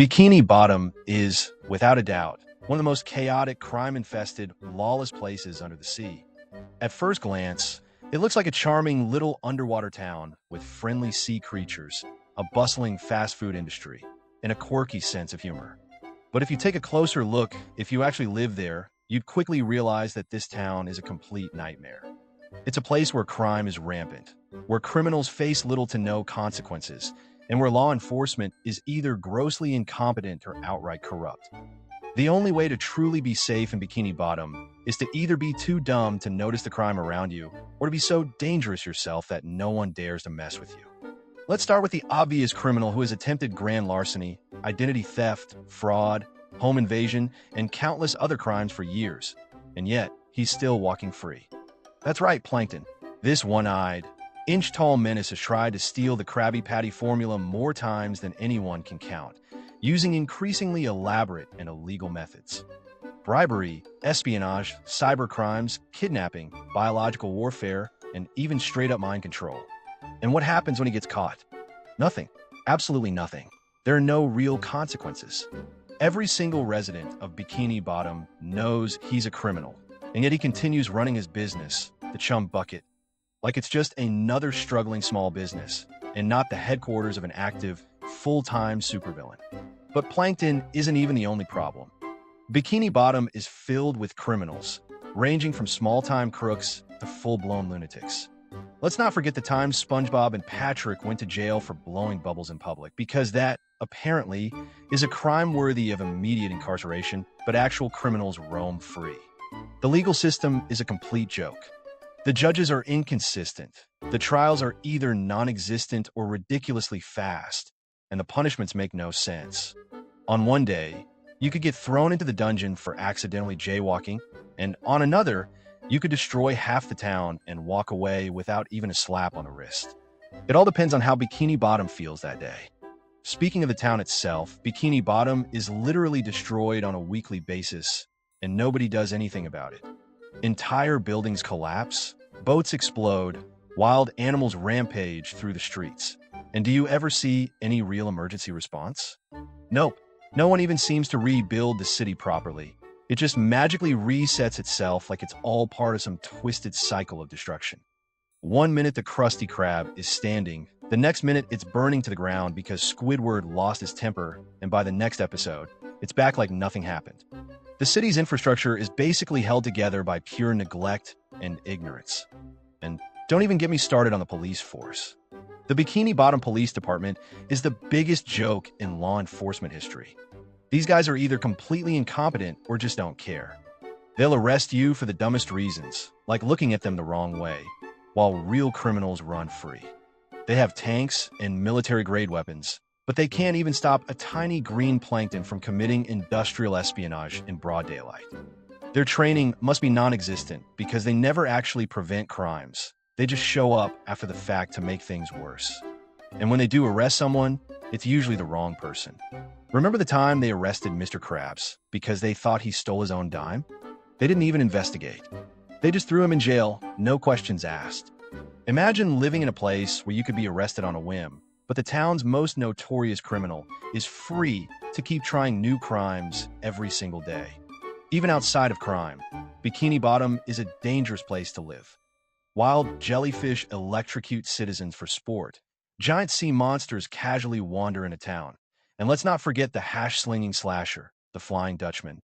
Bikini Bottom is, without a doubt, one of the most chaotic, crime-infested, lawless places under the sea. At first glance, it looks like a charming little underwater town with friendly sea creatures, a bustling fast food industry, and a quirky sense of humor. But if you take a closer look, if you actually live there, you'd quickly realize that this town is a complete nightmare. It's a place where crime is rampant, where criminals face little to no consequences, and where law enforcement is either grossly incompetent or outright corrupt. The only way to truly be safe in Bikini Bottom is to either be too dumb to notice the crime around you, or to be so dangerous yourself that no one dares to mess with you. Let's start with the obvious criminal who has attempted grand larceny, identity theft, fraud, home invasion, and countless other crimes for years, and yet he's still walking free. That's right, Plankton. This one-eyed, inch-tall menace has tried to steal the Krabby Patty formula more times than anyone can count, using increasingly elaborate and illegal methods. Bribery, espionage, cybercrimes, kidnapping, biological warfare, and even straight-up mind control. And what happens when he gets caught? Nothing. Absolutely nothing. There are no real consequences. Every single resident of Bikini Bottom knows he's a criminal, and yet he continues running his business, the Chum Bucket, like it's just another struggling small business, and not the headquarters of an active, full-time supervillain. But Plankton isn't even the only problem. Bikini Bottom is filled with criminals, ranging from small-time crooks to full-blown lunatics. Let's not forget the time SpongeBob and Patrick went to jail for blowing bubbles in public, because that, apparently, is a crime worthy of immediate incarceration, but actual criminals roam free. The legal system is a complete joke. The judges are inconsistent. The trials are either non-existent or ridiculously fast, and the punishments make no sense. On one day, you could get thrown into the dungeon for accidentally jaywalking, and on another, you could destroy half the town and walk away without even a slap on the wrist. It all depends on how Bikini Bottom feels that day. Speaking of the town itself, Bikini Bottom is literally destroyed on a weekly basis, and nobody does anything about it. Entire buildings collapse, boats explode, wild animals rampage through the streets. And do you ever see any real emergency response? Nope. No one even seems to rebuild the city properly. It just magically resets itself like it's all part of some twisted cycle of destruction. One minute the Krusty Krab is standing, the next minute it's burning to the ground because Squidward lost his temper, and by the next episode, it's back like nothing happened. The city's infrastructure is basically held together by pure neglect and ignorance. And don't even get me started on the police force. The Bikini Bottom Police Department is the biggest joke in law enforcement history. These guys are either completely incompetent or just don't care. They'll arrest you for the dumbest reasons, like looking at them the wrong way, while real criminals run free. They have tanks and military-grade weapons, but they can't even stop a tiny green plankton from committing industrial espionage in broad daylight. Their training must be non-existent because they never actually prevent crimes. They just show up after the fact to make things worse. And when they do arrest someone, it's usually the wrong person. Remember the time they arrested Mr. Krabs because they thought he stole his own dime? They didn't even investigate. They just threw him in jail, no questions asked. Imagine living in a place where you could be arrested on a whim, but the town's most notorious criminal is free to keep trying new crimes every single day. Even outside of crime, Bikini Bottom is a dangerous place to live. Wild jellyfish electrocute citizens for sport. Giant sea monsters casually wander into town. And let's not forget the hash-slinging slasher, the Flying Dutchman,